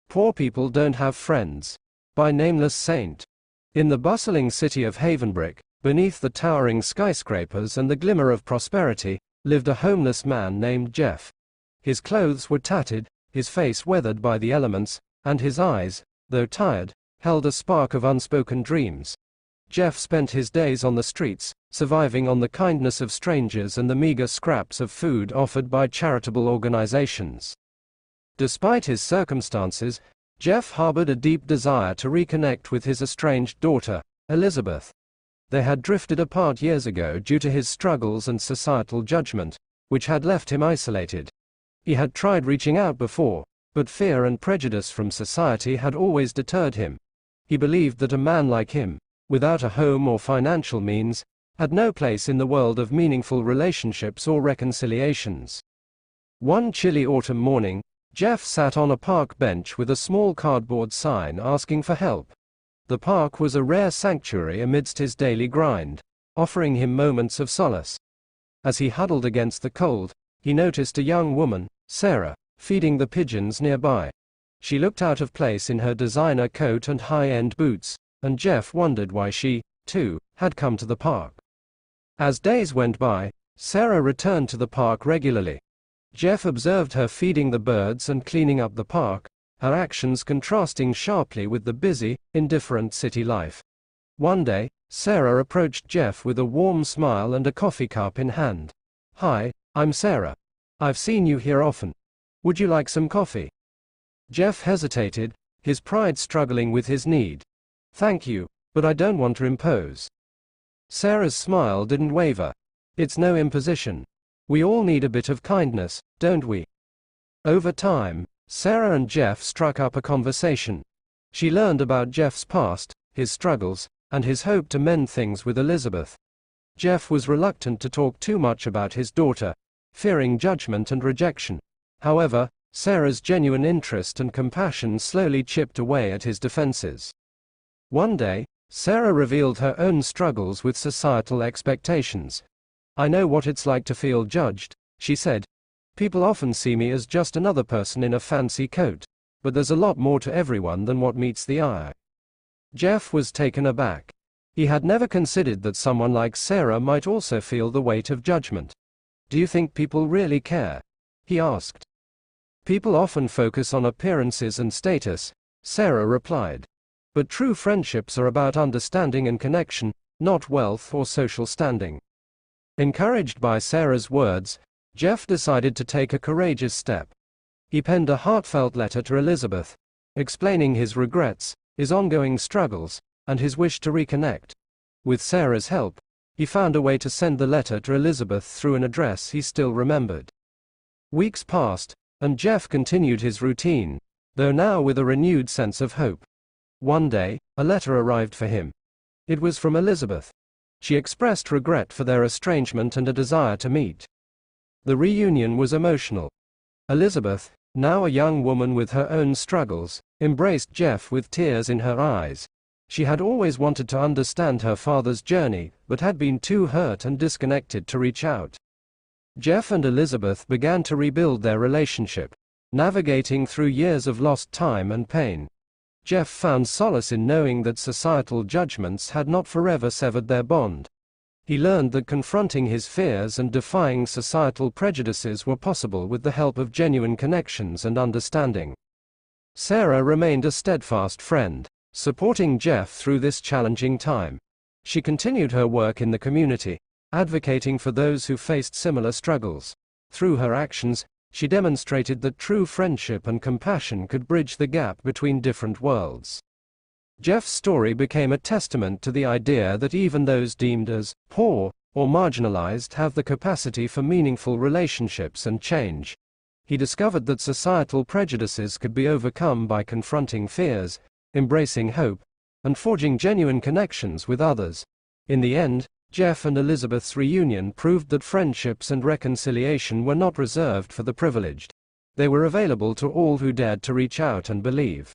Poor People Don't Have Friends, by Nameless Saint. In the bustling city of Havenbrick, beneath the towering skyscrapers and the glimmer of prosperity, lived a homeless man named Jeff. His clothes were tattered, his face weathered by the elements, and his eyes, though tired, held a spark of unspoken dreams. Jeff spent his days on the streets, surviving on the kindness of strangers and the meager scraps of food offered by charitable organizations. Despite his circumstances, Jeff harbored a deep desire to reconnect with his estranged daughter, Elizabeth. They had drifted apart years ago due to his struggles and societal judgment, which had left him isolated. He had tried reaching out before, but fear and prejudice from society had always deterred him. He believed that a man like him, without a home or financial means, had no place in the world of meaningful relationships or reconciliations. One chilly autumn morning, Jeff sat on a park bench with a small cardboard sign asking for help. The park was a rare sanctuary amidst his daily grind, offering him moments of solace. As he huddled against the cold, he noticed a young woman, Sarah, feeding the pigeons nearby. She looked out of place in her designer coat and high-end boots, and Jeff wondered why she, too, had come to the park. As days went by, Sarah returned to the park regularly. Jeff observed her feeding the birds and cleaning up the park, her actions contrasting sharply with the busy, indifferent city life. One day, Sarah approached Jeff with a warm smile and a coffee cup in hand. "Hi, I'm Sarah. I've seen you here often. Would you like some coffee?" Jeff hesitated, his pride struggling with his need. "Thank you, but I don't want to impose." Sarah's smile didn't waver. "It's no imposition. We all need a bit of kindness, don't we?" Over time, Sarah and Jeff struck up a conversation. She learned about Jeff's past, his struggles, and his hope to mend things with Elizabeth. Jeff was reluctant to talk too much about his daughter, fearing judgment and rejection. However, Sarah's genuine interest and compassion slowly chipped away at his defenses. One day, Sarah revealed her own struggles with societal expectations. "I know what it's like to feel judged," she said. "People often see me as just another person in a fancy coat, but there's a lot more to everyone than what meets the eye." Jeff was taken aback. He had never considered that someone like Sarah might also feel the weight of judgment. "Do you think people really care?" he asked. "People often focus on appearances and status," Sarah replied. "But true friendships are about understanding and connection, not wealth or social standing." Encouraged by Sarah's words, Jeff decided to take a courageous step. He penned a heartfelt letter to Elizabeth, explaining his regrets, his ongoing struggles, and his wish to reconnect. With Sarah's help, he found a way to send the letter to Elizabeth through an address he still remembered. Weeks passed, and Jeff continued his routine, though now with a renewed sense of hope. One day, a letter arrived for him. It was from Elizabeth. She expressed regret for their estrangement and a desire to meet. The reunion was emotional. Elizabeth, now a young woman with her own struggles, embraced Jeff with tears in her eyes. She had always wanted to understand her father's journey, but had been too hurt and disconnected to reach out. Jeff and Elizabeth began to rebuild their relationship, navigating through years of lost time and pain. Jeff found solace in knowing that societal judgments had not forever severed their bond. He learned that confronting his fears and defying societal prejudices were possible with the help of genuine connections and understanding. Sarah remained a steadfast friend, supporting Jeff through this challenging time. She continued her work in the community, advocating for those who faced similar struggles. Through her actions, she demonstrated that true friendship and compassion could bridge the gap between different worlds. Jeff's story became a testament to the idea that even those deemed as poor or marginalized have the capacity for meaningful relationships and change. He discovered that societal prejudices could be overcome by confronting fears, embracing hope, and forging genuine connections with others. In the end, Jeff and Elizabeth's reunion proved that friendships and reconciliation were not reserved for the privileged. They were available to all who dared to reach out and believe.